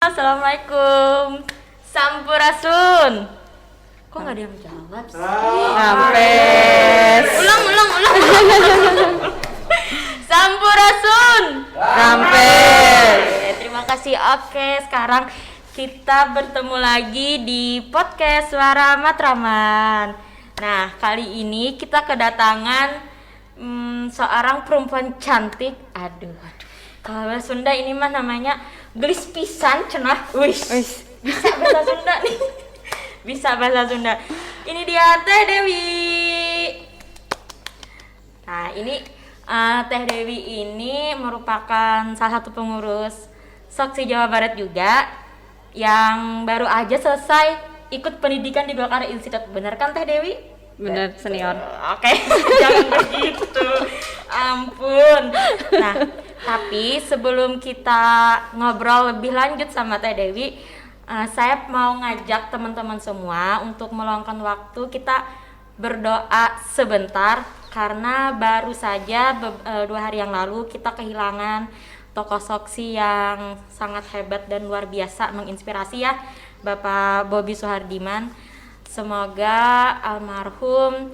Assalamualaikum. Sampurasun. Kok nggak ada yang jawab sih? Rampes. Ulang. Sampurasun. Rampes. Terima kasih. Oke, sekarang kita bertemu lagi di podcast Suara Matraman. Nah, kali ini kita kedatangan seorang perempuan cantik. Aduh. Kalau bahasa Sunda ini mah namanya gelis pisan cenah. Wis. Bisa bahasa Sunda nih. Bisa bahasa Sunda. Ini dia Teh Dewi. Nah, ini Teh Dewi ini merupakan salah satu pengurus Soksi Jawa Barat juga yang baru aja selesai ikut pendidikan di Golkar Institute. Benar kan Teh Dewi? Bener, senior. Oke. Jangan begitu. Ampun. Nah, tapi sebelum kita ngobrol lebih lanjut sama Teh Dewi, saya mau ngajak teman-teman semua untuk meluangkan waktu kita berdoa sebentar karena baru saja 2 hari yang lalu kita kehilangan tokoh Soksi yang sangat hebat dan luar biasa, menginspirasi ya, Bapak Bobi Suhardiman. Semoga almarhum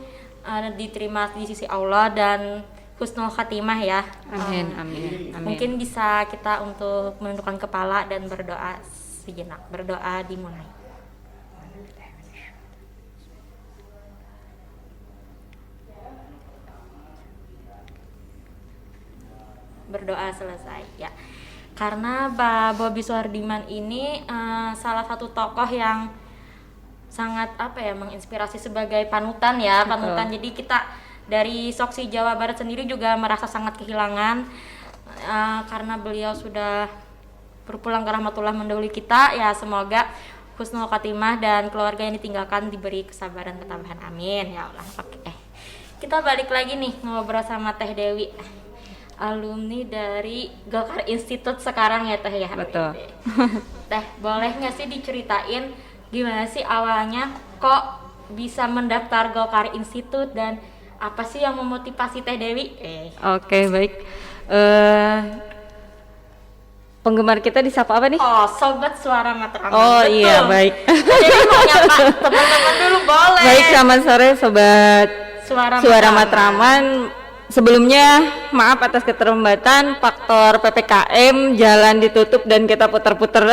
diterima di sisi Allah dan husnul khatimah ya. Amin. Mungkin bisa kita untuk menundukkan kepala dan berdoa sejenak. Berdoa dimulai. Berdoa selesai ya. Karena Pak Bobi Suhardiman ini salah satu tokoh yang sangat menginspirasi sebagai panutan ya. Betul. Panutan. Jadi kita dari Soksi Jawa Barat sendiri juga merasa sangat kehilangan karena beliau sudah berpulang ke rahmatullah mendahului kita ya. Semoga husnul khatimah dan keluarga yang ditinggalkan diberi kesabaran ketabahan, amin ya Allah. Oke, kita balik lagi nih ngobrol sama Teh Dewi, alumni dari Golkar Institute sekarang ya Teh ya. Betul. Teh, boleh nggak sih diceritain gimana sih awalnya kok bisa mendaftar Golkar Institute dan apa sih yang memotivasi Teh Dewi? Oke, baik. Penggemar kita disapa apa nih? Oh, Sobat Suara Matraman. Oh betul. Iya, baik. Jadi mau nyapa teman-teman dulu boleh. Baik, selamat sore Sobat Suara Matraman. Sebelumnya maaf atas keterlambatan, faktor PPKM, jalan ditutup dan kita putar-putar.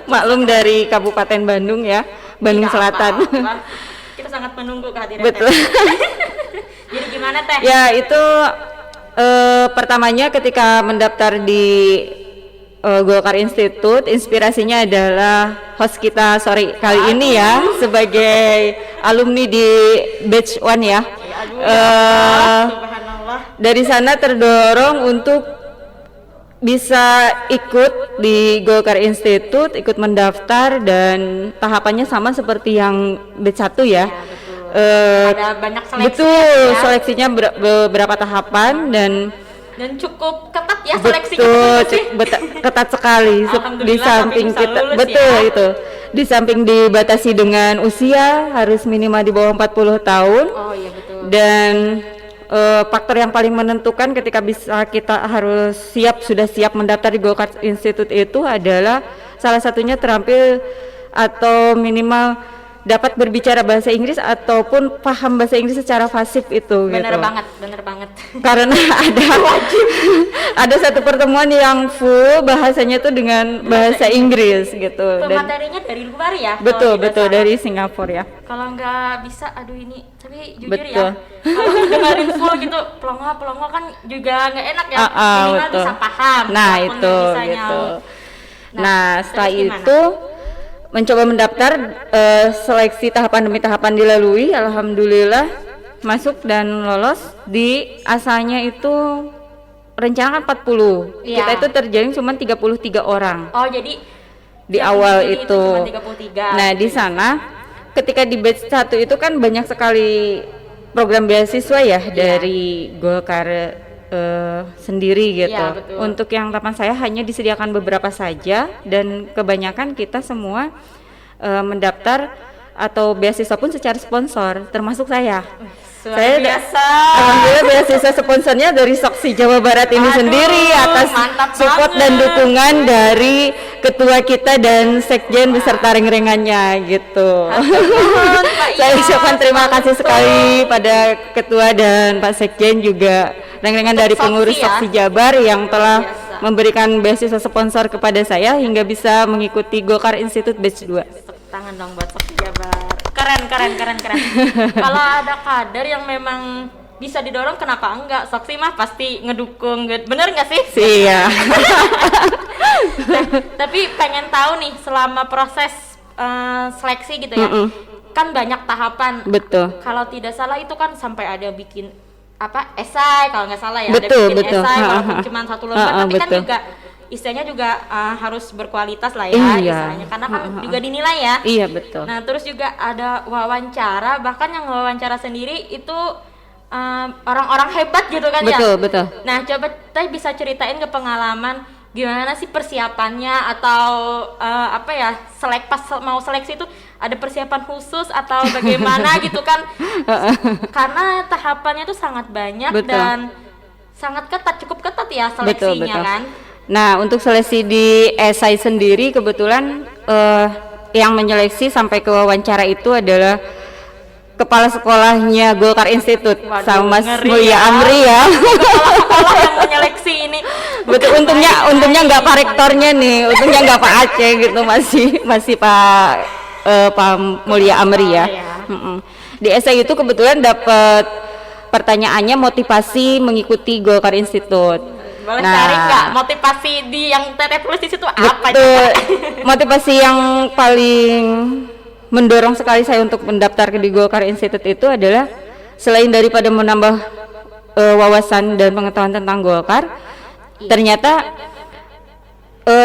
Maklum dari Kabupaten Bandung ya, Bandung Selatan. Apa-apa. Kita sangat menunggu kehadiran Betul. Teh. Jadi gimana Teh? Ya itu pertamanya ketika mendaftar di Golkar Institute, inspirasinya adalah host kita sore kali ini ya, sebagai alumni di batch 1 ya. Dari sana terdorong untuk bisa ikut di Golkar Institute, ikut mendaftar dan tahapannya sama seperti yang batch 1 ya. Ada banyak seleksi. Betul, ya. seleksinya beberapa tahapan dan cukup ketat ya seleksinya. Betul, ketat sekali. Di samping kita betul ya. Itu. Di samping dibatasi dengan usia harus minimal di bawah 40 tahun. Oh iya betul. Dan faktor yang paling menentukan ketika kita harus sudah siap mendaftar di Golkar Institute itu adalah salah satunya terampil atau minimal dapat berbicara bahasa Inggris ataupun paham bahasa Inggris secara fasih itu. Bener gitu. banget. Karena ada satu pertemuan yang full bahasanya tuh dengan bahasa Inggris gitu. Materinya dari luar ya? Betul dari Singapura ya. Kalau nggak bisa, aduh ini, tapi jujur betul. Ya, kalau dengerin full gitu, pelongo kan juga nggak enak ya. Minimal betul. Bisa paham. Nah itu gitu. Nah setelah itu mencoba mendaftar, seleksi tahapan demi tahapan dilalui, alhamdulillah masuk dan lolos. Di asalnya itu rencana 40, ya. Kita itu terjaring cuma 33 orang. Oh jadi di awal itu cuma 33. Nah di sana ketika di batch 1 itu kan banyak sekali program beasiswa ya dari Golkar sendiri gitu. Ya, betul. Untuk yang tahapan saya hanya disediakan beberapa saja dan kebanyakan kita semua mendaftar atau beasiswa pun secara sponsor, termasuk saya. Luar biasa. Alhamdulillah beasiswa sponsornya dari Soksi Jawa Barat ini Aduh, sendiri atas mantap support banget. dan dukungan dari ketua kita dan sekjen beserta reng-rengannya gitu. Saya ucapkan terima kasih sekali pada ketua dan Pak Sekjen juga reng-rengan dari Soksi pengurus ya. Soksi Jabar yang telah Biasa. memberikan beasiswa sponsor kepada saya hingga bisa mengikuti Golkar Institute Batch 2. Tepuk tangan dong buat Sofi Jabar. Keren. Kalau ada kader yang memang bisa didorong, kenapa enggak? Soksi mah pasti ngedukung, bener nggak sih? Iya. Tapi pengen tahu nih, selama proses seleksi gitu ya, kan banyak tahapan. Betul. Kalau tidak salah itu kan sampai ada bikin apa esai, kalau nggak salah ya, Betul, ada bikin betul. esai Ha, walaupun ha. cuma satu lembar, Ha, ha, tapi kan betul. juga istilahnya juga harus berkualitas lah ya, Iya. istilahnya karena kan juga dinilai ya. Iya betul. Nah, terus juga ada wawancara, bahkan yang wawancara sendiri itu orang-orang hebat gitu kan ya. Betul, betul. Nah, coba Teh bisa ceritain ke pengalaman gimana sih persiapannya, atau apa ya, pas mau seleksi itu ada persiapan khusus atau bagaimana gitu kan. Karena tahapannya tuh sangat banyak. Betul. Dan sangat ketat, cukup ketat ya seleksinya betul. kan. Nah, untuk seleksi di esai sendiri kebetulan yang menyeleksi sampai ke wawancara itu adalah kepala sekolahnya Golkar Institute. Waduh, sama Mas ngeri Mulia ya. Amri ya. Kepala-kepala yang menyeleksi ini. Betul, untungnya nggak Pak Rektornya nih, untungnya nggak Pak Aceh gitu, masih Pak Mulia Amri ya. Oh, ya. Mm-mm. Di esai itu kebetulan dapat pertanyaannya motivasi mengikuti Golkar Institute. Boleh cari nggak motivasi di yang Teteh tulis di situ apa? Betul. Motivasi yang paling mendorong sekali saya untuk mendaftar di Golkar Institute itu adalah selain daripada menambah wawasan dan pengetahuan tentang Golkar, ternyata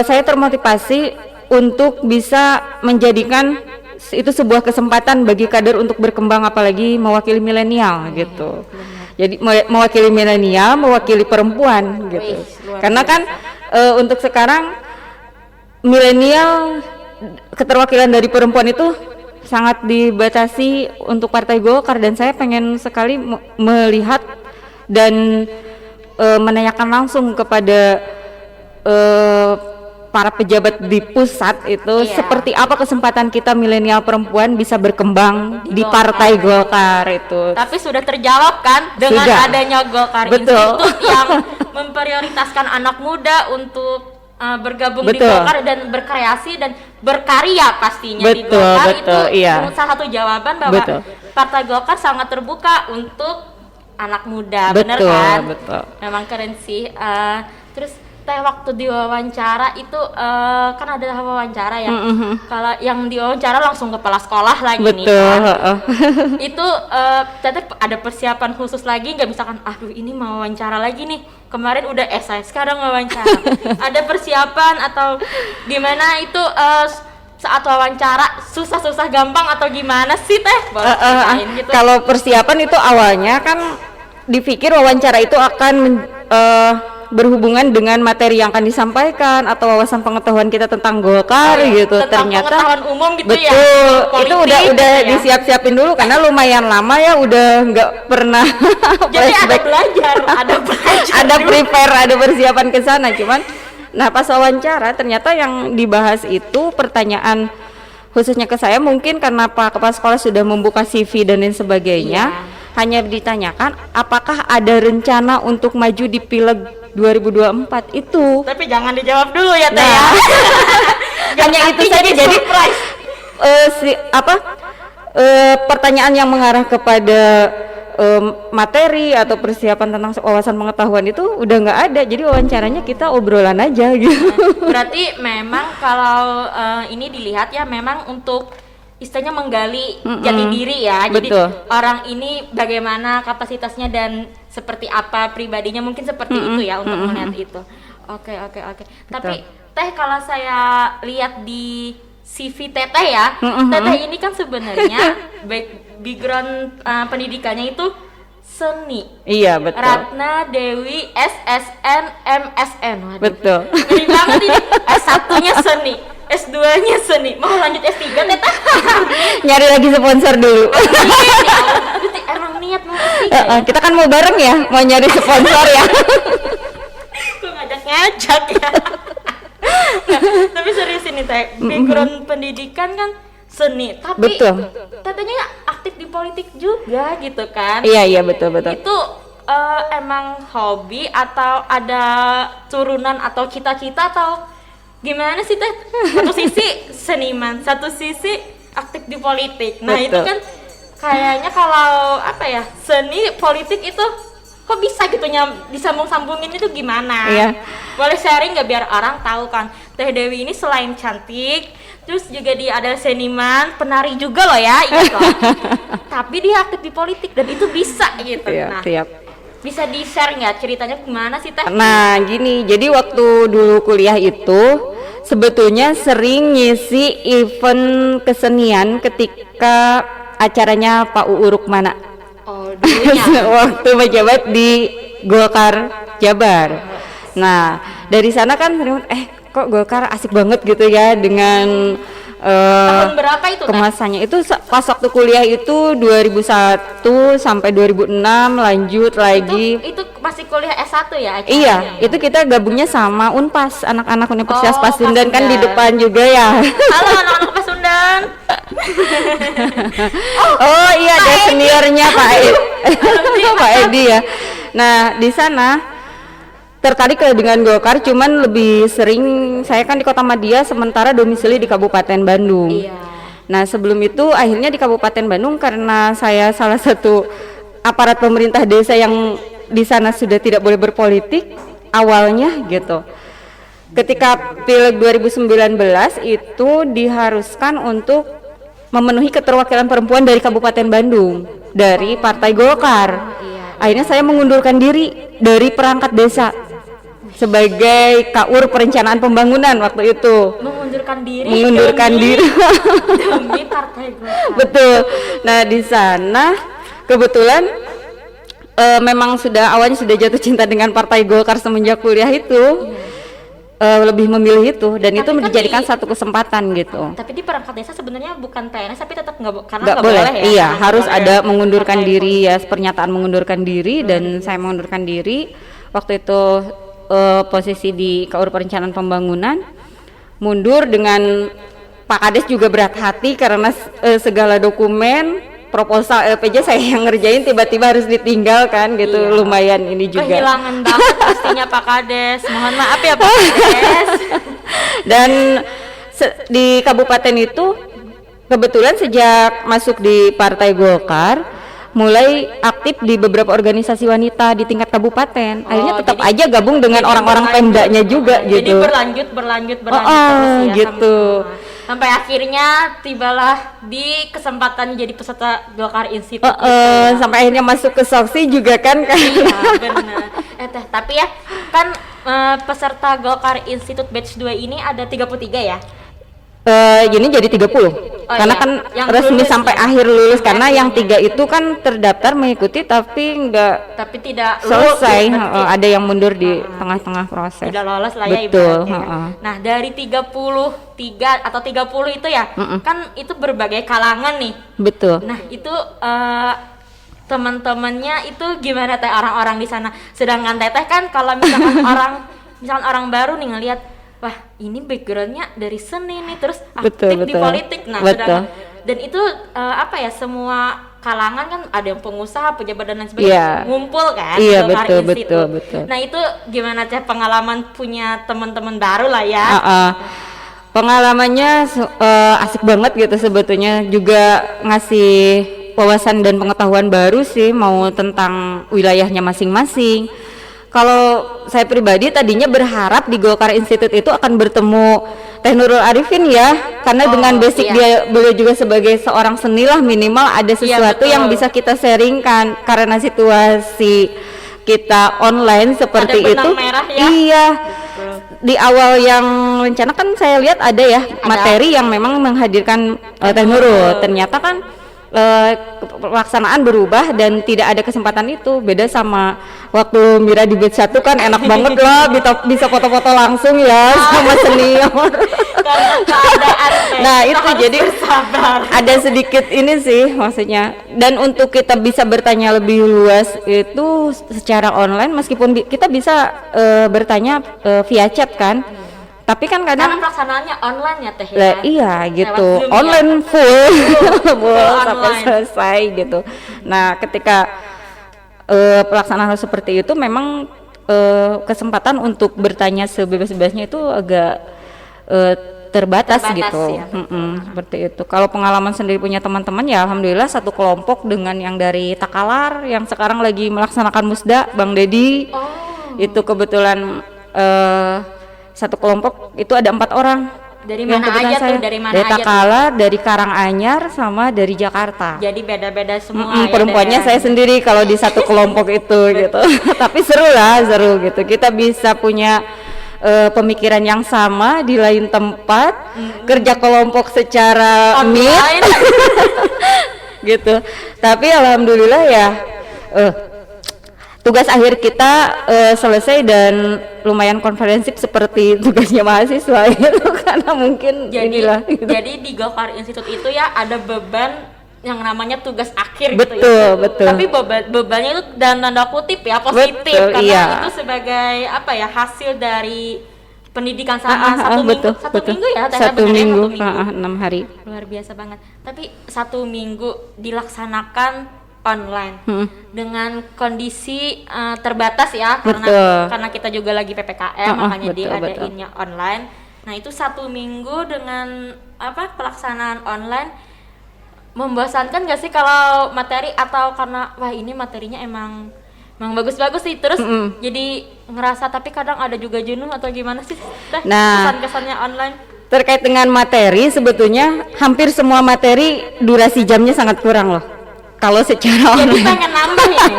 saya termotivasi untuk bisa menjadikan itu sebuah kesempatan bagi kader untuk berkembang, apalagi mewakili milenial gitu. Jadi mewakili milenial, mewakili perempuan gitu. luar Karena kan untuk sekarang milenial, keterwakilan dari perempuan itu sangat dibatasi untuk Partai Golkar, dan saya pengen sekali melihat dan menanyakan langsung kepada para pejabat di pusat itu Iya. seperti apa kesempatan kita milenial perempuan bisa berkembang di Golkar. Partai Golkar itu. Tapi sudah terjawab kan dengan Sudah. adanya Golkar Betul. Institute yang memprioritaskan anak muda untuk bergabung di Betul. Golkar dan berkreasi dan berkarya pastinya di Betul, Golkar. betul, Itu iya. salah satu jawaban bahwa Betul. Partai Golkar sangat terbuka untuk anak muda, bener Betul, kan? betul. Memang keren sih. Terus Teh waktu diwawancara itu kan ada wawancara ya. Kalau yang diwawancara langsung kepala sekolah lagi nih Betul. kan. heeh. Itu Teteh ada persiapan khusus lagi nggak, misalkan aduh ini mau wawancara lagi nih, kemarin udah esai sekarang wawancara. Ada persiapan atau gimana itu saat wawancara, susah-susah gampang atau gimana sih Teh? Boleh ceritain gitu. Kalau persiapan itu awalnya kan dipikir wawancara itu akan berhubungan dengan materi yang akan disampaikan atau wawasan pengetahuan kita tentang Golkar gitu. Tentang Ternyata pengetahuan umum gitu ya. betul, Politik itu udah gitu ya. disiap-siapin dulu karena lumayan lama ya, udah nggak pernah Jadi ada flashback. belajar, ada belajar. Ada prepare, ada persiapan ke sana. Cuman nah pas wawancara ternyata yang dibahas itu pertanyaan khususnya ke saya, mungkin karena Pak Kepala Sekolah sudah membuka CV dan lain sebagainya. Iya. Hanya ditanyakan apakah ada rencana untuk maju di Pileg 2024 itu. Tapi jangan dijawab dulu ya Teh Nah. ya. Hanya itu saja, jadi surprise. Pertanyaan yang mengarah kepada materi atau persiapan tentang wawasan pengetahuan itu udah nggak ada, jadi wawancaranya kita obrolan aja gitu. Berarti memang kalau ini dilihat ya, memang untuk istilahnya menggali jati diri ya. Jadi Betul. orang ini bagaimana kapasitasnya dan seperti apa pribadinya, mungkin seperti itu ya untuk melihat itu. Oke. Tapi Teh, kalau saya lihat di CV Teteh ya, Teteh ini kan sebenarnya background pendidikannya itu seni. Iya betul. Ratna Dewi SSN MSN. Waduh, Betul. ngeri banget ini. S1-nya seni. S2-nya seni, mau lanjut S3 Teteh? Nyari lagi sponsor dulu. Berarti emang niat mau S3 ya? Kita kan mau bareng ya, mau nyari sponsor ya. Kok ngajak-ngajak ya? Tapi serius ini Teh, background pendidikan kan seni, tapi Betul. Tetehnya aktif di politik juga gitu kan? Iya betul. Itu emang hobi atau ada turunan atau cita-cita atau gimana sih Teh? Satu sisi seniman, satu sisi aktif di politik. Nah Betul. itu kan kayaknya kalau apa ya, seni politik itu kok bisa gitu disambung-sambungin, itu gimana? Iya. Boleh sharing nggak biar orang tahu kan Teh Dewi ini selain cantik, terus juga dia ada seniman, penari juga loh ya, ingat loh. Tapi dia aktif di politik dan itu bisa gitu. Iya, Nah, siap. bisa di-share nggak ceritanya gimana sih Teh? Nah gini, jadi waktu dulu kuliah itu sebetulnya sering ngisi event kesenian ketika acaranya Pak UU Rukmana. Oh, dulunya. Waktu menjabat di Golkar Jabar. Nah dari sana kan kok Golkar asik banget gitu ya dengan Tahun berapa itu Teh? kemasannya itu pas waktu kuliah itu 2001 sampai 2006 lanjut lagi. Itu masih kuliah S1 ya acaranya? Iya, itu kita gabungnya sama Unpas, anak-anak Universitas Oh, Pasundan kan di Pasundan. depan juga ya. Halo anak-anak Pasundan. Oh iya, ada seniornya Pak Pak Edi ya. Nah di sana tertarik dengan Golkar, cuman lebih sering saya kan di Kota Madia sementara domisili di Kabupaten Bandung. Iya. Nah sebelum itu akhirnya di Kabupaten Bandung karena saya salah satu aparat pemerintah desa yang di sana sudah tidak boleh berpolitik awalnya gitu. Ketika Pileg 2019 itu diharuskan untuk memenuhi keterwakilan perempuan dari Kabupaten Bandung dari Partai Golkar. Akhirnya saya mengundurkan diri dari perangkat desa sebagai KUR Perencanaan Pembangunan waktu itu. Mengundurkan diri demi Partai Golkar. Betul. Nah di sana kebetulan memang awalnya sudah jatuh cinta dengan Partai Golkar semenjak kuliah itu. Lebih memilih itu dan Tapi itu kan dijadikan satu kesempatan gitu. Tapi di perangkat desa sebenarnya bukan PNS, tapi tetap karena Nggak nggak boleh, ya. iya Karena harus nggak ada boleh mengundurkan partai diri ya, pernyataan mengundurkan diri dan saya mengundurkan diri waktu itu posisi di KUR Perencanaan Pembangunan, mundur dengan Pak Kades juga berat hati karena segala dokumen proposal LPJ saya yang ngerjain tiba-tiba harus ditinggalkan gitu. Iya. Lumayan ini juga kehilangan banget pastinya Pak Kades. Mohon maaf ya Pak Kades. dan di kabupaten itu kebetulan sejak masuk di Partai Golkar mulai aktif di beberapa organisasi wanita di tingkat kabupaten. Akhirnya tetap jadi- aja gabung dengan jadi orang-orang berlanjut. Pemdanya juga Jadi gitu. berlanjut Oh, terus ya gitu. sampai akhirnya tibalah di kesempatan jadi peserta Golkar Institute. Sampai akhirnya masuk ke Soksi juga kan Iya benar. Teh tapi ya kan peserta Golkar Institute batch 2 ini ada 33 ya. Ini jadi 30 karena iya. kan Yang resmi lulus sampai ya. akhir lulus Sampai karena yang akhirnya. 3 itu kan terdaftar mengikuti tapi nggak Tapi tidak selesai. lulus, Ada yang mundur di tengah-tengah proses. tidak lolos lah ya Betul, ibaratnya. Nah, dari 33 atau 30 itu ya, kan itu berbagai kalangan nih. Betul. Nah, itu teman-temannya itu gimana Teh orang-orang di sana? Sedangkan Teteh kan kalau misalkan misalkan orang baru nih ngelihat, wah, ini backgroundnya dari seni nih, terus aktif di Betul. politik. Nah, Betul. sedangkan dan itu apa ya, semua kalangan kan ada yang pengusaha, pejabat dan lain sebagainya Iya. ngumpul kan. Iya, Golkar betul, Institute. betul. Nah, itu gimana Teh pengalaman punya teman-teman baru lah ya? Pengalamannya asik banget gitu sebetulnya, juga ngasih wawasan dan pengetahuan baru sih, mau tentang wilayahnya masing-masing. Kalau saya pribadi tadinya berharap di Golkar Institute itu akan bertemu Teh Nurul Arifin ya, karena dengan basic iya. beliau juga sebagai seorang seni lah, minimal ada sesuatu betul. yang bisa kita sharingkan karena situasi kita online seperti Ada benang itu. merah ya. Iya. Di awal yang rencana kan saya lihat ada ya materi yang memang menghadirkan Teh Nurul. Ternyata kan pelaksanaan berubah dan tidak ada kesempatan itu. Beda sama waktu Mira di batch 1 kan enak banget lah, bisa foto-foto langsung ya sama senior. Karena keadaan Nah kita itu harus jadi bersabar. ada sedikit ini sih maksudnya. Dan untuk kita bisa bertanya lebih luas itu secara online, meskipun kita bisa bertanya via chat kan. Tapi kan Karena kadang pelaksanaannya online ya Teh ya. lah, iya gitu, Zoom ya? online full, full sampai online. selesai gitu. Nah ketika pelaksanaan seperti itu memang kesempatan untuk bertanya sebebas-bebasnya itu agak terbatas gitu. ya. Seperti itu. Kalau pengalaman sendiri punya teman-teman ya alhamdulillah satu kelompok dengan yang dari Takalar yang sekarang lagi melaksanakan musda, Bang Dedi. Itu kebetulan satu kelompok itu ada 4 orang. Dari Yang mana kebetulan aja saya tuh? Dari mana dari aja tuh? Takalar, dari Karanganyar sama dari Jakarta. Jadi beda-beda semua ya, Perempuannya saya sendiri kalau di satu kelompok itu gitu. Tapi seru lah, seru gitu. Kita bisa punya pemikiran yang sama di lain tempat, kerja kelompok secara meet online. gitu. Tapi alhamdulillah ya tugas akhir kita selesai dan lumayan konferensif seperti tugasnya mahasiswa itu karena mungkin inilah gitu. Jadi di Gokar Institute itu ya ada beban yang namanya tugas akhir Betul, gitu ya. betul. Tapi bebannya itu dan tanda kutip ya positif Betul, karena iya. itu sebagai apa ya hasil dari pendidikan sama satu minggu, betul, satu betul. minggu ya Teh, Satu benernya minggu, satu minggu. 6 hari. Luar biasa banget. Tapi 1 minggu dilaksanakan online dengan kondisi terbatas ya Betul. karena kita juga lagi PPKM makanya betul, diadainnya online. Nah itu 1 minggu dengan pelaksanaan online membosankan gak sih kalau materi atau karena wah ini materinya emang bagus-bagus sih terus jadi ngerasa tapi kadang ada juga jenuh atau gimana sih Teh Nah. kesan-kesannya online? Terkait dengan materi sebetulnya hampir semua materi durasi jamnya sangat kurang loh. Kalau secara Jadi online. pengen nambah ini.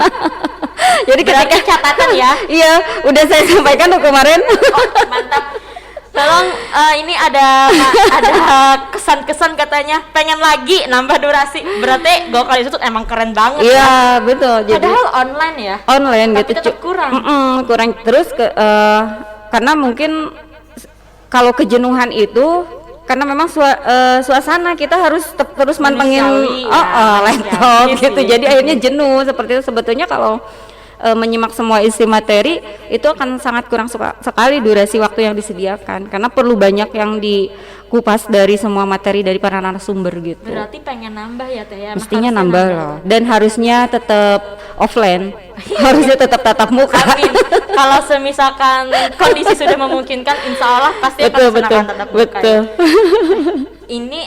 Jadi Berarti ketika catatan ya. iya, udah saya sampaikan tuh kemarin. Oh, mantap. Tolong ini ada kesan-kesan katanya pengen lagi nambah durasi. Berarti Gokar itu emang keren banget. Iya, betul. Jadi Padahal online ya. online Tapi gitu. tetap kurang. Kurang terus karena mungkin kalau kejenuhan itu karena memang suasana kita harus terus mantengin Manusiawi, ya, laptop manusiawi gitu. sih. Jadi akhirnya jenuh seperti itu. Sebetulnya kalau menyimak semua isi materi itu akan sangat kurang sekali durasi waktu yang disediakan karena perlu banyak yang dikupas dari semua materi dari para narasumber gitu. Berarti pengen nambah ya Teh ya. Mestinya Harusnya nambah loh dan harusnya tetap offline. Harusnya tetap tatap muka. Amin. Kalau semisalkan kondisi sudah memungkinkan, insya Allah pasti akan melaksanakan tatap muka. Betul. Ya. Ini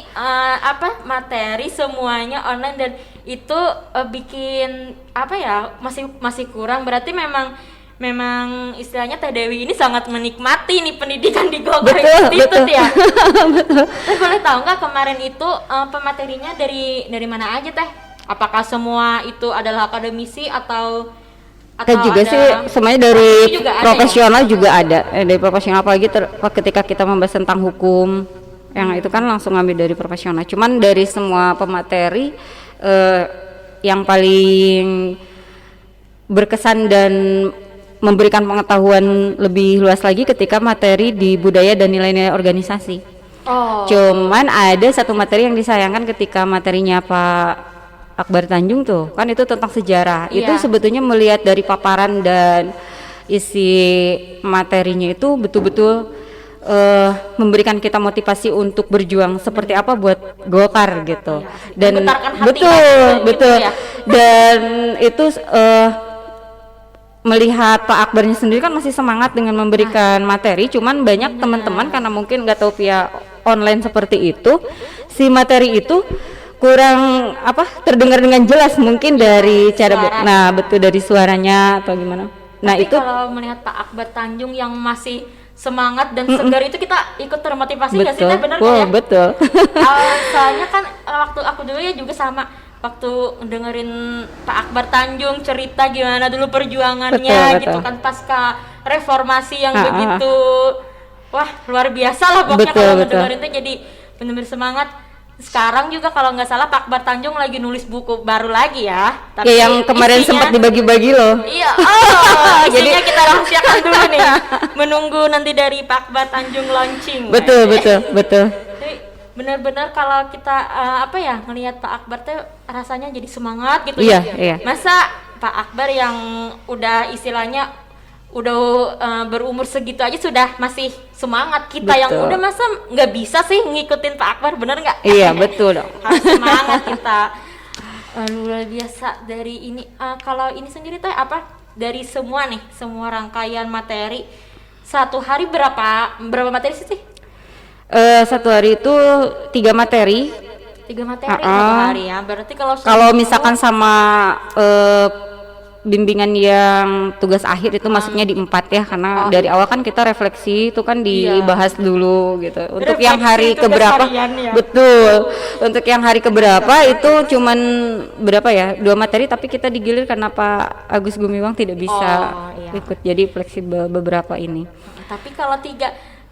materi semuanya online dan itu bikin apa ya masih kurang. Berarti memang istilahnya Teh Dewi ini sangat menikmati nih pendidikan di Gokar Institute ya. Betul. Teh boleh tahu nggak kemarin itu pematerinya dari mana aja Teh? Apakah semua itu adalah akademisi atau Juga ada sih semuanya dari juga ada profesional juga ada. Dari profesional apalagi ketika kita membahas tentang hukum yang itu kan langsung ngambil dari profesional. Cuman dari semua pemateri yang paling berkesan dan memberikan pengetahuan lebih luas lagi ketika materi di budaya dan nilai-nilai organisasi. Oh. Cuman ada satu materi yang disayangkan ketika materinya Pak Akbar Tanjung tuh kan itu tentang sejarah. Iya. Itu sebetulnya melihat dari paparan dan isi materinya itu betul-betul memberikan kita motivasi untuk berjuang seperti apa buat Gokar gitu. Iya. Dan Menggetarkan hati betul gitu betul ya. dan itu melihat Pak Akbarnya sendiri kan masih semangat dengan memberikan materi, cuman banyak teman-teman karena mungkin nggak tahu via online seperti itu, si materi itu kurang terdengar dengan jelas mungkin dari cara betul dari suaranya atau gimana. Nah Tapi itu kalau melihat Pak Akbar Tanjung yang masih semangat dan segar itu kita ikut termotivasi nggak sih Teh, bener nggak ya? Betul. Soalnya kan waktu aku dulu ya juga sama waktu dengerin Pak Akbar Tanjung cerita gimana dulu perjuangannya Betul. gitu kan pasca reformasi yang begitu wah luar biasa lah pokoknya Betul, kalau betul. ngedengerin tuh jadi bener-bener semangat. sekarang juga kalau nggak salah Pak Akbar Tanjung lagi nulis buku baru lagi ya. Tapi Ya, yang kemarin isinya- sempat dibagi-bagi loh. Iya, isinya kita rahasiakan dulu nih. Menunggu nanti dari Pak Akbar Tanjung launching. Betul, betul, betul. Jadi benar-benar kalau kita apa ya ngelihat Pak Akbar tuh rasanya jadi semangat gitu Iya, ya. iya. Masa Pak Akbar yang udah istilahnya udah berumur segitu aja sudah masih semangat, kita yang Betul. udah masa nggak bisa sih ngikutin Pak Akbar, bener nggak? Iya, betul dong. Harus semangat kita. Luar biasa dari ini. Kalau ini sendiri teh apa? Dari semua nih, semua rangkaian materi satu hari berapa materi sih? Satu hari itu 3 materi. 3 materi satu hari ya. Berarti kalau Kalau misalkan sama bimbingan yang tugas akhir itu masuknya di 4 ya, karena dari awal kan kita refleksi itu kan dibahas dulu gitu. Untuk yang hari Refleksi tugas keberapa? harian ya. Betul. Untuk yang hari keberapa itu cuman berapa ya? 2 materi, tapi kita digilir karena Pak Agus Gumiwang tidak bisa iya. ikut. Jadi fleksibel beberapa ini. Tapi kalau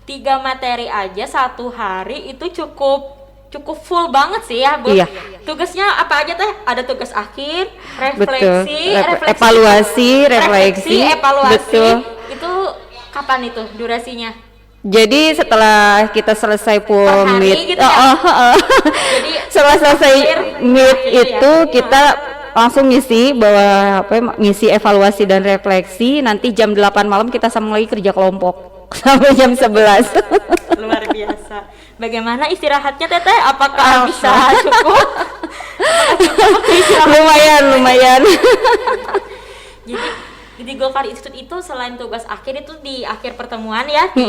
tiga materi aja satu hari itu cukup full banget sih ya, Bu. Iya. Tugasnya apa aja teh? Ada tugas akhir, Betul. refleksi, Evaluasi, refleksi. evaluasi. Betul. Itu kapan itu durasinya? Jadi setelah kita selesai full Per hari meet, gitu ya? Jadi setelah selesai meet akhir itu ya? kita langsung ngisi bahwa apa ya, ngisi evaluasi dan refleksi. Nanti jam 8 malam kita sambung lagi kerja kelompok sampai jam 11. Luar biasa. Bagaimana istirahatnya Teteh? Apakah bisa cukup? lumayan. Jadi di Golkar Institute itu selain tugas akhir itu di akhir pertemuan ya, di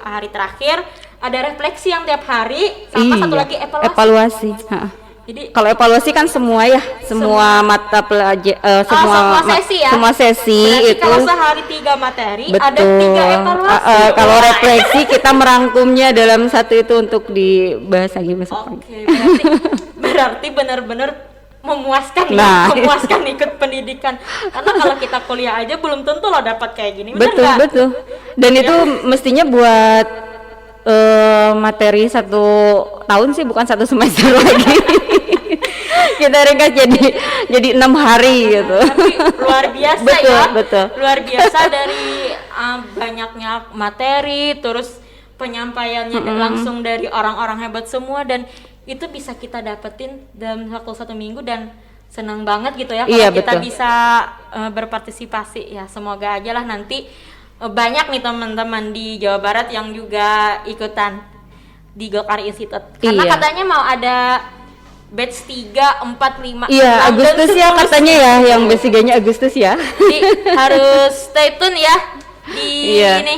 hari terakhir ada refleksi yang tiap hari sama satu lagi evaluasi. Ha. Jadi Kalau evaluasi kan semua ya, semua mata pelajar, semua sesi ya. semua sesi berarti itu. kalau sehari 3 materi Betul. ada 3 evaluasi. Kalau refleksi kita merangkumnya dalam satu itu untuk dibahas lagi besok pagi. Oke, berarti benar-benar memuaskan Nah. ya, memuaskan ikut pendidikan. Karena kalau kita kuliah aja belum tentu lo dapat kayak gini. Bener Betul, nggak? betul. Dan itu mestinya buat materi 1 tahun sih, bukan 1 semester lagi. Kita ringkas jadi 6 hari gitu. Tapi luar biasa Betul, ya. betul. Luar biasa dari banyaknya materi, terus penyampaiannya langsung dari orang-orang hebat semua, dan itu bisa kita dapetin dalam waktu 1 minggu, dan senang banget gitu ya kalau Iya, kita betul. bisa berpartisipasi ya. Semoga aja lah nanti banyak nih teman-teman di Jawa Barat yang juga ikutan di Golkar Institute. Karena Iya. katanya mau ada batch 3, 4, 5. Iya, Agustus ya katanya ya, yang basicnya Agustus ya. Jadi harus stay tune ya di Iya. ini.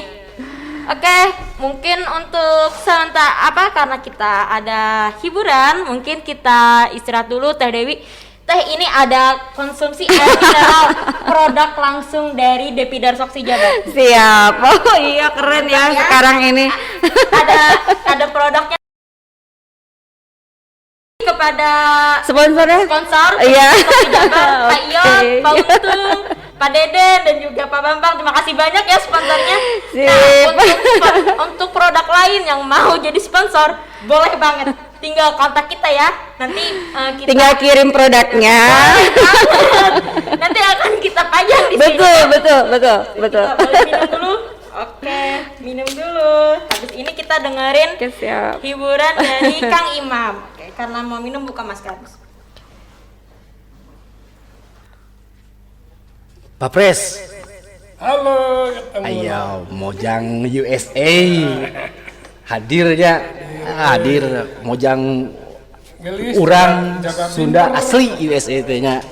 Oke, mungkin untuk sementara karena kita ada hiburan, mungkin kita istirahat dulu. Teh Dewi, Teh ini ada konsumsi air mineral produk langsung dari Depi Darsoksi Jabar. Siap. Oh iya, keren ya sekarang ini. Ada produknya kepada Sponsornya? sponsor Iya. Darsoksi Jabar, Pak Ion, Oke. Pak Untung, Pak Deden, dan juga Pak Bambang. Terima kasih banyak ya sponsornya. Sip. Nah, untuk produk lain yang mau jadi sponsor, boleh banget. Tinggal kontak kita ya. Nanti kita Tinggal kirim produknya. nanti akan kita pajang di sini. Betul. Kita boleh minum dulu. Oke, minum dulu. Habis ini kita dengerin Oke, siap. hiburan dari Kang Imam. Oke, karena mau minum buka masker. Pak Pres, Halo, ketemu. ayo Mojang USA hadir ya, hadir Mojang Gelis, orang jaga Sunda pintu. asli USA nya,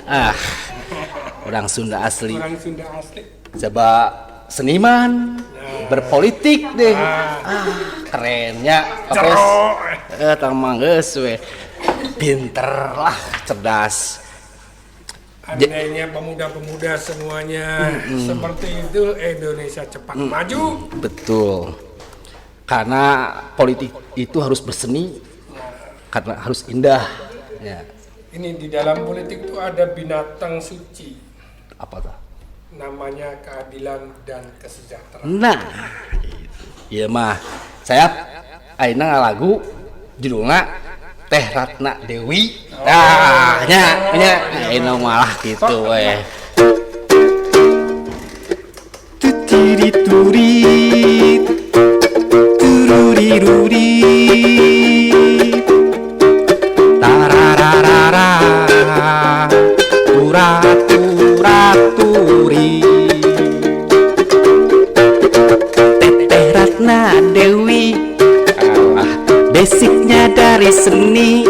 orang Sunda asli, Orang Sunda asli. coba seniman, berpolitik deh, kerennya Pak Pres, tamang geus we, pinter lah, cerdas. Andainya pemuda-pemuda semuanya seperti itu, Indonesia cepat maju. Betul. Karena politik itu harus berseni, karena harus indah. Ya, Ini di dalam politik itu ada binatang suci, apa tuh? namanya keadilan dan kesejahteraan. Nah, itu. Iya mah. Saya aina ngalagu judulnya Teh Ratna Dewi. Nah, nya ini malah gitu we. Tutiri turi tururi ruri tarararara turi Teteh Ratna Dewi basicnya dari seni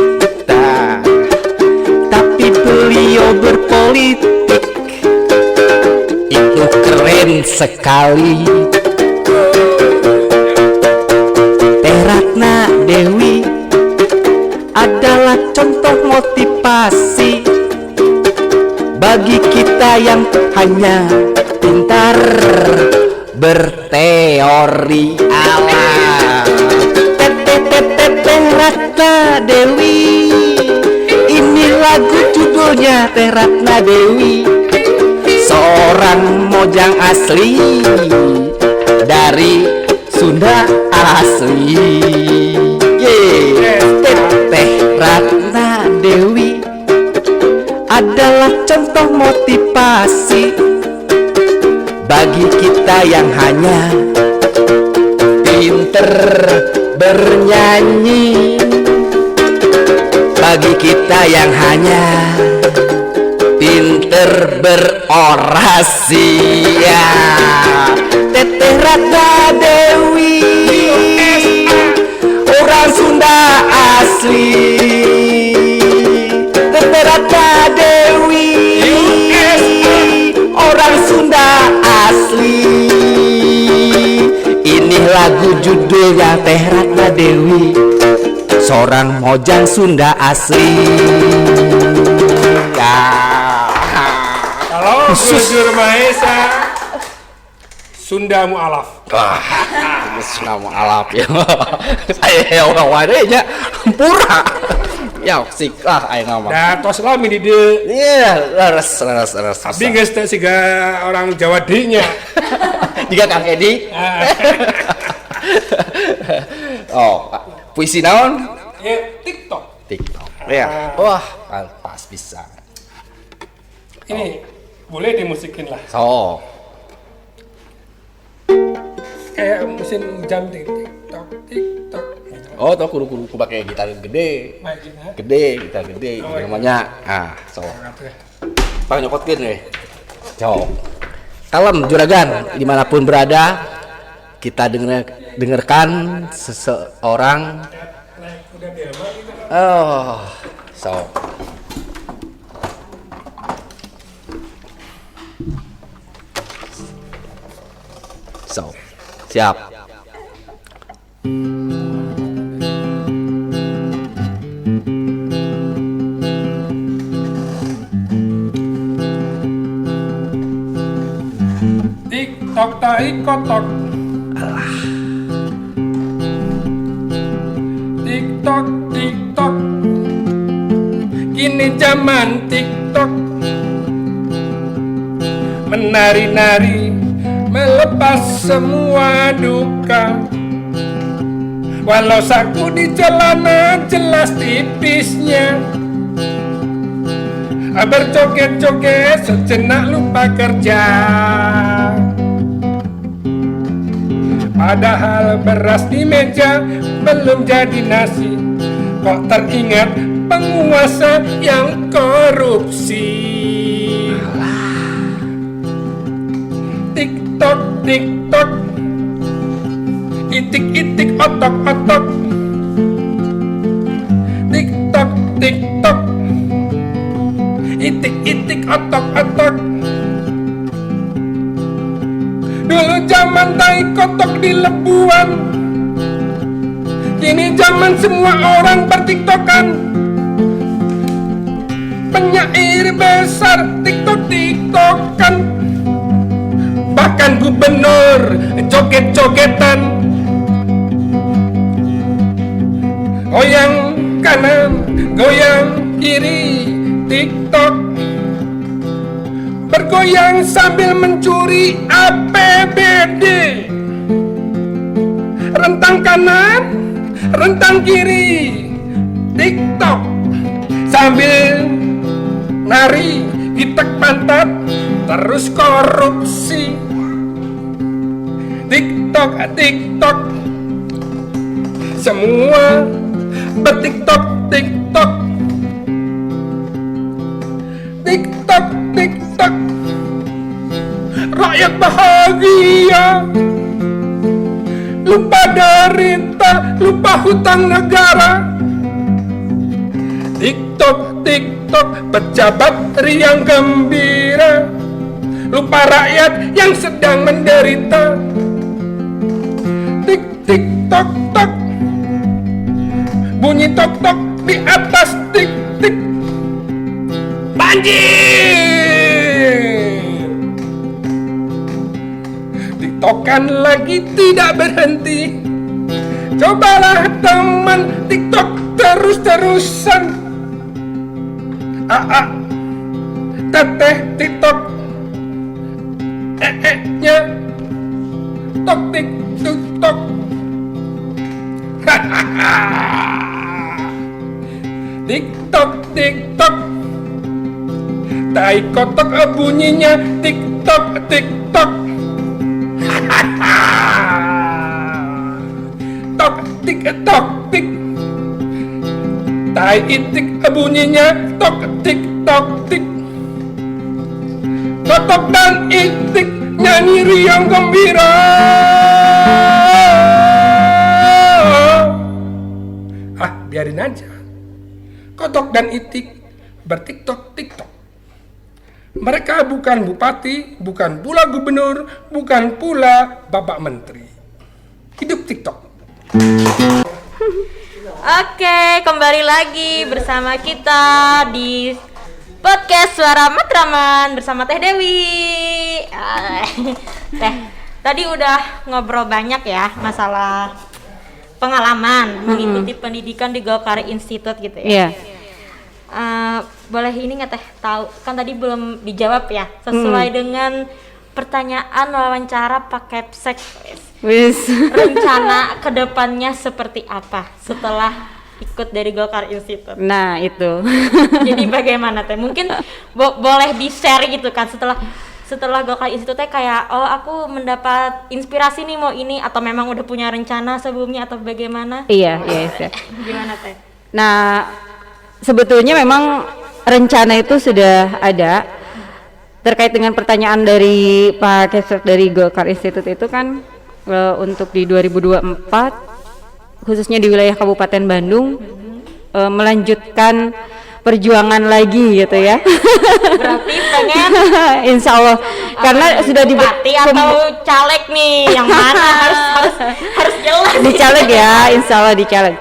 tapi beliau berpolitik itu keren sekali. Teh Ratna Dewi adalah contoh motivasi bagi kita yang hanya pintar berteori. Alah, Teh Ratna Dewi, ini lagu judulnya Teh Ratna Dewi, seorang mojang asli dari Sunda asli. Teh Ratna Dewi adalah contoh motivasi bagi kita yang hanya pinter bernyanyi, bagi kita yang hanya pinter berorasi. Ya, Teteh Ratna Dewi, orang Sunda asli. Teteh Ratna Dewi, orang Sunda asli. Ini lagu judulnya Teh Ratna Dewi, seorang mojang Sunda asli. Ya. Kalau Gusdur Mahesa Sunda mualaf. Wah, Sunda mualaf ya. Saya orang wadenya pura. Ya sik lah aya nama. Da tos lami di dieu. Iya, leres. Abdi geus teu siga orang Jawa dinya. Jika Kang Edi. Oh, puisi naon? Ya, TikTok. TikTok. Ya. Wah, pas bisa. Ini boleh dimusikin lah. So, Kayak mesin jam TikTok. oh tuh kudu pakai gitar gede. Majina. Gitar gede namanya. Ah, so. Pak nyokotkeun we. Cok. Kalem juragan dimanapun berada, kita dengarkan seseorang. Oh, so. So, siap. TikTok tai kotok. TikTok. Kini zaman TikTok. Menari-nari, melepas semua duka. Walau saku di jalanan jelas tipisnya. Berjoget-joget sejenak lupa kerja. Padahal beras di meja belum jadi nasi. Kok teringat penguasa yang korupsi. TikTok, itik-itik otok-otok. TikTok, itik-itik otok-otok. Dulu zaman tai kotok di lebuan, kini zaman semua orang bertiktokan. Penyair besar tiktokan, bahkan gubernur joget-jogetan. Goyang kanan, goyang kiri, TikTok. Bergoyang sambil mencuri APBD. Rentang kanan, rentang kiri, TikTok sambil nari gitek pantat terus korupsi. TikTok, TikTok, semua bertiktok, TikTok, TikTok, TikTok, rakyat bahagia, lupa derita, lupa hutang negara. TikTok, TikTok, pejabat riang gembira, lupa rakyat yang sedang menderita. Tik, tik, tok, tok, bunyi tok, tok di atas tik, tik, banjir. TikTokan lagi tidak berhenti. Cobalah teman TikTok terus-terusan. AA, teteh TikTok, nya tok tik tuk tok. TikTok, TikTok, tai kotok bunyinya TikTok, TikTok. Tok tik tok tik, tai itik bunyinya tok tik tok tik. Kotok dan itik nyanyi riang gembira. Ah, biarin aja. Kotok dan itik bertiktok tiktok. Mereka bukan bupati, bukan pula gubernur, bukan pula bapak menteri. Hidup TikTok. Oke, kembali lagi bersama kita di podcast Suara Matraman bersama Teh Dewi. Teh, tadi udah ngobrol banyak ya masalah pengalaman mengikuti pendidikan di Golkar Institute gitu ya. Boleh ini nggak Teh tahu? Kan tadi belum dijawab ya, sesuai dengan pertanyaan wawancara pakai Capsek. Rencana kedepannya seperti apa setelah ikut dari Golkar Institute? Nah itu. Jadi bagaimana Teh? Mungkin boleh di-share gitu kan setelah Golkar Institute teh kayak aku mendapat inspirasi nih mau ini, atau memang udah punya rencana sebelumnya atau bagaimana? Iya. Gimana Teh? Nah sebetulnya memang rencana itu sudah ada. Terkait dengan pertanyaan dari Pak Kesek dari Golkar Institute itu kan untuk di 2024 khususnya di wilayah Kabupaten Bandung melanjutkan perjuangan lagi gitu ya. Berarti pengen Insya Allah karena sudah di bupati atau caleg nih yang mana harus jelas di caleg ya, Insya Allah di caleg.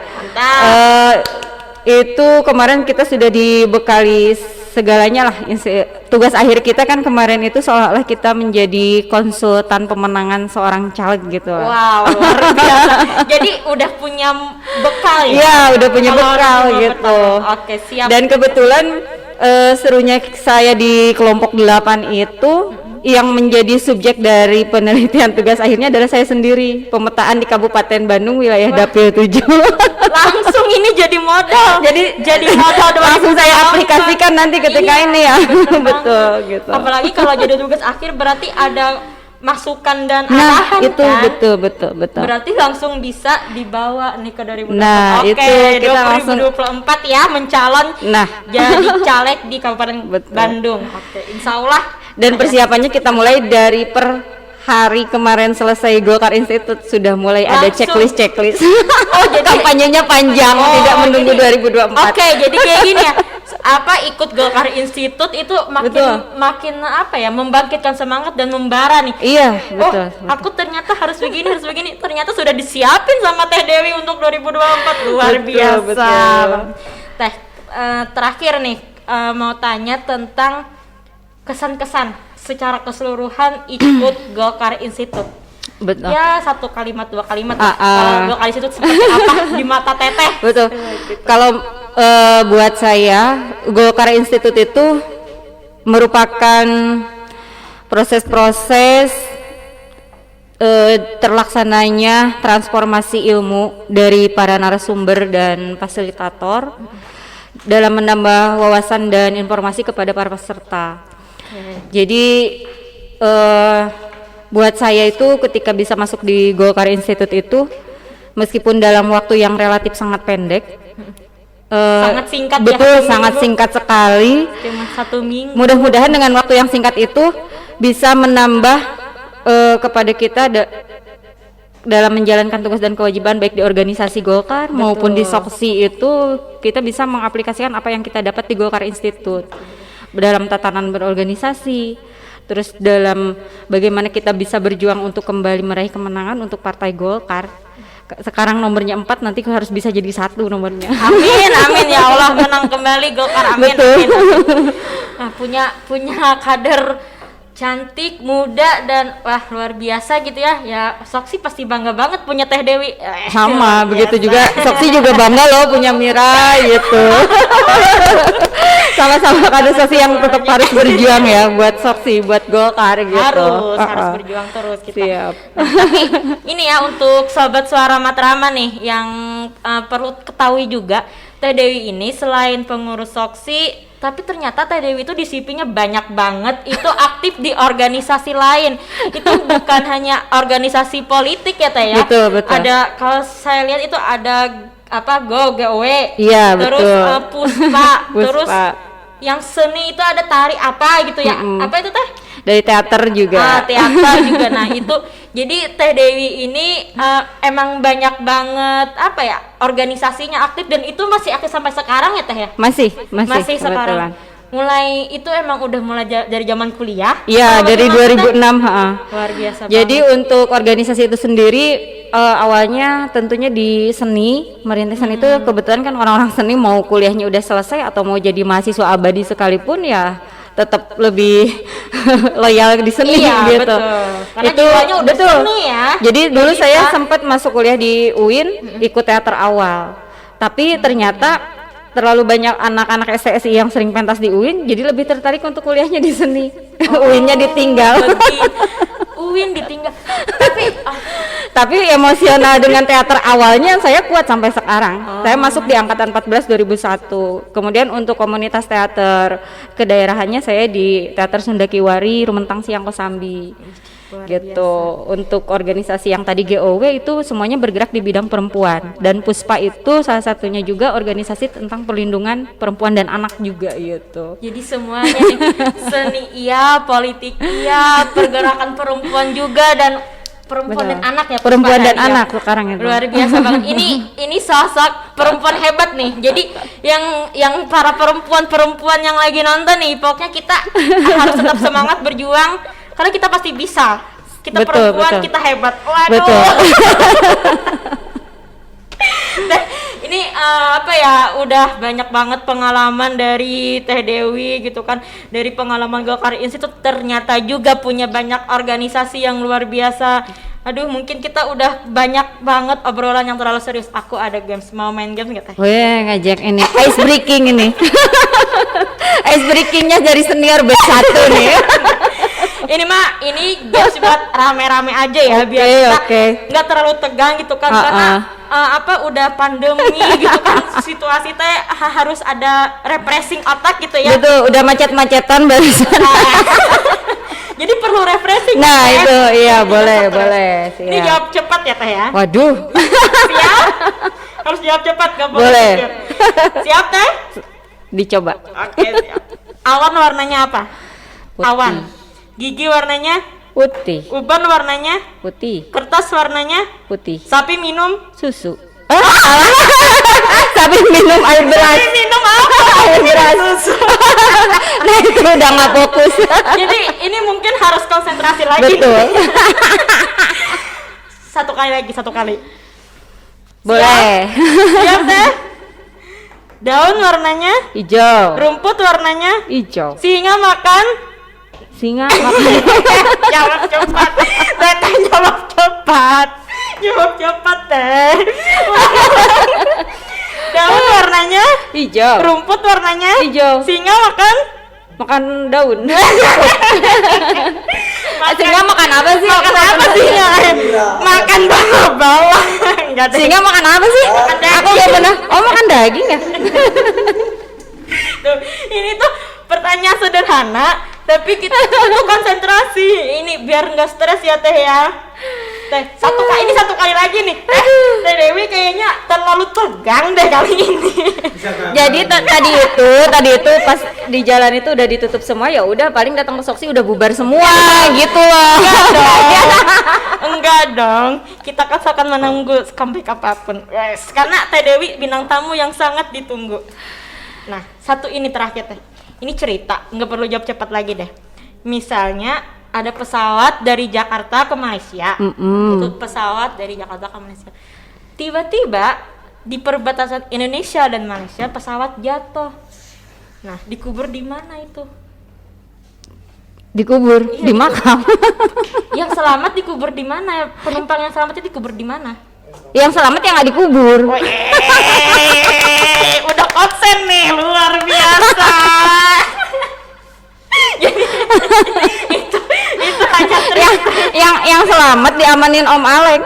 Itu kemarin kita sudah dibekali segalanya lah. Tugas akhir kita kan kemarin itu seolah-olah kita menjadi konsultan pemenangan seorang caleg gitu. Wow, luar biasa. Jadi udah punya bekal ya? Iya, udah punya bekal gitu. Oke, siap. Dan kebetulan serunya saya di kelompok 8 itu yang menjadi subjek dari penelitian tugas akhirnya adalah saya sendiri, pemetaan di Kabupaten Bandung wilayah Dapil 7. Langsung ini jadi modal. Jadi modal langsung saya aplikasikan nanti ketika iya, ini ya. Betul gitu. Apalagi kalau jadi tugas akhir berarti ada masukan dan Nah, arahan itu kan? betul. Berarti langsung bisa dibawa nih ke 2024. Nah, Oke, itu kita 2024 ya mencalon jadi caleg di Kabupaten Bandung. Oke, insya Allah. Dan persiapannya kita mulai dari per hari kemarin selesai Golkar Institute sudah mulai ada checklist. Oh, jadi kampanyenya panjang, tidak menunggu 2024. Oke, jadi kayak gini ya. Ikut Golkar Institute itu makin apa ya, membangkitkan semangat dan membara nih. Iya, betul. Aku ternyata harus begini. Ternyata sudah disiapin sama Teh Dewi untuk 2024. Luar biasa. Betul. Teh, terakhir nih mau tanya tentang kesan-kesan secara keseluruhan ikut Golkar Institute. Betul. Ya, 1 kalimat 2 kalimat. Kalau Golkar Institute seperti apa di mata Teteh? Betul. Kalau buat saya Golkar Institute itu merupakan proses-proses terlaksananya transformasi ilmu dari para narasumber dan fasilitator dalam menambah wawasan dan informasi kepada para peserta. Jadi buat saya itu ketika bisa masuk di Golkar Institute itu, meskipun dalam waktu yang relatif sangat pendek, Sangat singkat ya, betul, satu sangat minggu. singkat sekali. Cuma 1 minggu. Mudah-mudahan dengan waktu yang singkat itu bisa menambah kepada kita dalam menjalankan tugas dan kewajiban baik di organisasi Golkar maupun di Soksi itu kita bisa mengaplikasikan apa yang kita dapat di Golkar Institute dalam tatanan berorganisasi, terus dalam bagaimana kita bisa berjuang untuk kembali meraih kemenangan untuk Partai Golkar. Sekarang nomornya 4, nanti harus bisa jadi 1 nomornya. Amin, amin ya Allah, menang kembali Golkar, amin, Betul. amin, amin. Nah, punya kader cantik, muda, dan wah luar biasa gitu ya. Ya Soksi pasti bangga banget punya Teh Dewi. Sama, Luar begitu biasa. juga Soksi juga bangga loh punya Mira gitu. Sama-sama kader Soksi yang tetap harus berjuang ya buat Soksi, buat Golkar gitu. Harus berjuang terus kita. Siap. Nah, tapi ini ya untuk sobat Suara Matraman nih yang perlu ketahui juga, Teh Dewi ini selain pengurus Soksi, tapi ternyata Teh Dewi itu disiplinya banyak banget. Itu aktif di organisasi lain. Itu bukan hanya organisasi politik ya Teh ya. Betul, betul. Ada, kalau saya lihat itu ada apa, GOW. Iya, terus betul. Puspa, terus Puspa. yang seni itu ada tari apa gitu ya. Apa itu Teh? Dari teater juga. Teater juga. Nah itu jadi Teh Dewi ini emang banyak banget apa ya, organisasinya aktif, dan itu masih aktif sampai sekarang ya Teh ya? Masih Masih sekarang. kebetulan. Mulai itu emang udah mulai dari zaman kuliah? Iya, Atau dari bagaimana, 2006, Teh? Luar biasa Jadi banget. untuk organisasi itu sendiri awalnya tentunya di seni, merintis seni itu kebetulan kan orang-orang seni mau kuliahnya udah selesai atau mau jadi mahasiswa abadi sekalipun ya tetap lebih loyal di seni Iya, gitu. betul. Karena jiwanya udah seni ya. Jadi dulu Jadi saya kita- sempat masuk kuliah di UIN, ikut teater awal. Tapi ternyata terlalu banyak anak-anak STSI yang sering pentas di UIN, jadi lebih tertarik untuk kuliahnya di seni. UIN-nya ditinggal. UIN ditinggal. Tapi Tapi emosional dengan teater awalnya saya kuat sampai sekarang. Saya masuk di angkatan 14 2001. Kemudian untuk komunitas teater kedaerahannya saya di Teater Sunda Kiwari, Rumentang Siang Kosambi. Gitu. Untuk organisasi yang tadi GOW itu semuanya bergerak di bidang perempuan, dan Puspa itu salah satunya juga organisasi tentang perlindungan perempuan dan anak juga gitu. jadi semuanya nih, seni iya, politik iya, pergerakan perempuan juga, dan perempuan Betul. dan anak ya. Perempuan Puspa dan tadi ya. anak sekarang itu. Luar biasa banget. Ini sosok perempuan hebat nih. Jadi yang para perempuan yang lagi nonton nih, pokoknya kita harus tetap semangat berjuang karena kita pasti bisa. Kita Betul, perempuan, betul. kita hebat. Waduh. Betul. Nah, ini apa ya, udah banyak banget pengalaman dari Teh Dewi gitu kan, dari pengalaman Golkar Institute, ternyata juga punya banyak organisasi yang luar biasa. Aduh, mungkin kita udah banyak banget obrolan yang terlalu serius. Aku ada games, mau main games nggak Teh? Weh, ngajak ini ice breaking ini. Ice breakingnya dari senior B1 nih. Ini mah, ini games buat rame-rame aja ya, biar kita Oke. nggak terlalu tegang gitu kan, karena apa, udah pandemi gitu kan, situasi teh harus ada refreshing otak gitu ya. Betul, udah macet-macetan barusan. Jadi perlu refreshing. Nah, Teh. itu iya, Jadi boleh, stres. boleh. Ini Siap. jawab cepat ya Teh ya. Waduh. Siap? Harus jawab cepat, gak boleh Boleh. mikir. Siap Teh? Dicoba. Oke, siap. Awan warnanya apa? Putih. Awan. Gigi warnanya? Putih. Uban warnanya? Putih. Kertas warnanya? Putih. Sapi minum? Susu. Salah. Tapi minum air beras. Sapi minum apa? Air beras. Nah, itu udah nggak fokus. Jadi ini mungkin harus konsentrasi lagi. Betul. Satu kali. Boleh. Siap Teh? Daun warnanya? Hijau. Rumput warnanya? Hijau. Singa makan? Singa makan. Jawab cepat. Teh, jawab cepat. Jawab cepat Teh. Daun warnanya? Hijau. Rumput warnanya? Hijau. Singa makan? Makan daun. Makan- Singa makan apa sih? Makan apa singa? enggak deh. Singa makan apa sih? Makan daging. Aku nggak pernah. Oh, makan daging ya? Tuh, ini tuh pertanyaan sederhana, tapi kita tuh konsentrasi. Ini biar nggak stres ya Teh ya. Teh, satu kali lagi nih. Teh Dewi kayaknya terlalu tegang deh kali ini. Jadi tadi itu pas di jalan itu udah ditutup semua, ya udah paling datang ke Soksi udah bubar semua gitu loh. Enggak dong, kita kan akan menunggu sampai kapanpun. Yes, karena Teh Dewi bintang tamu yang sangat ditunggu. Nah, satu ini terakhir Teh. Ini cerita, nggak perlu jawab cepat lagi deh. Misalnya ada pesawat dari Jakarta ke Malaysia. Itu pesawat dari Jakarta ke Malaysia. Tiba-tiba di perbatasan Indonesia dan Malaysia pesawat jatuh. Nah, dikubur di mana itu? Dikubur Iya, di makam. Yang selamat dikubur di mana? Penumpang yang selamat itu dikubur di mana? Yang selamat yang nggak dikubur. Udah konsen nih, luar biasa. Jadi itu hanya yang selamat diamanin Om Alek.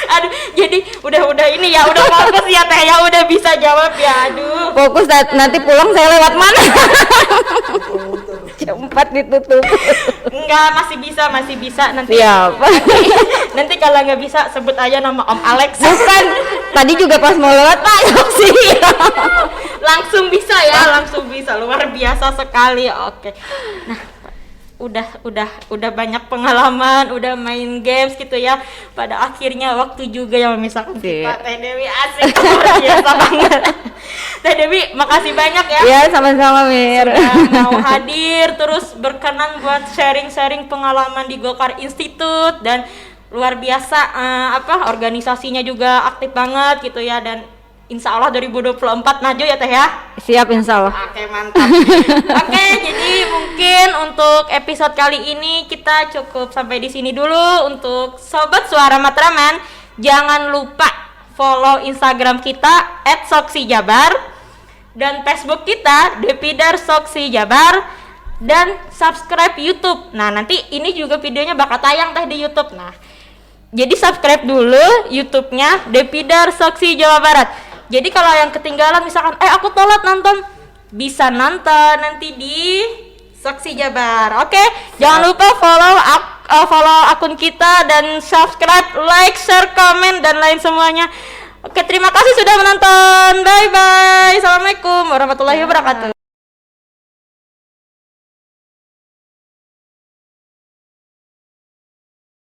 Aduh, jadi udah ini ya, udah fokus ya Teh ya, udah bisa jawab ya. Aduh. Fokus nanti pulang saya lewat mana? Jam 4 ditutup. Enggak, masih bisa nanti. Siap. Nanti kalau nggak bisa sebut aja nama Om Alex. Bukan. Tadi juga pas mau lewat Pak sih. Langsung bisa ya, langsung bisa. Luar biasa sekali. Oke. Nah, udah banyak pengalaman, udah main games gitu ya. Pada akhirnya waktu juga yang memisahkan kita. Teh Dewi asik, luar biasa banget. Teh Dewi, makasih banyak ya. Ya, sama-sama Mir. Sudah mau hadir, terus berkenan buat sharing-sharing pengalaman di Golkar Institute, dan luar biasa organisasinya juga aktif banget gitu ya, dan insya Allah 2024 maju ya Teh ya. Siap insya Allah. Oke, mantap. Oke, jadi mungkin untuk episode kali ini kita cukup sampai di sini dulu. Untuk Sobat Suara Matraman, jangan lupa follow Instagram kita @soksijabar dan Facebook kita Depidar Soksi Jabar, dan subscribe YouTube. Nah, nanti ini juga videonya bakal tayang Teh di YouTube. Nah, jadi subscribe dulu YouTube-nya Depidar Soksi Jawa Barat. Jadi kalau yang ketinggalan misalkan aku telat nonton, bisa nonton nanti di Soksi Jabar. Oke, jangan lupa follow akun kita dan subscribe, like, share, komen dan lain semuanya. Oke, terima kasih sudah menonton. Bye bye. Assalamualaikum warahmatullahi wabarakatuh.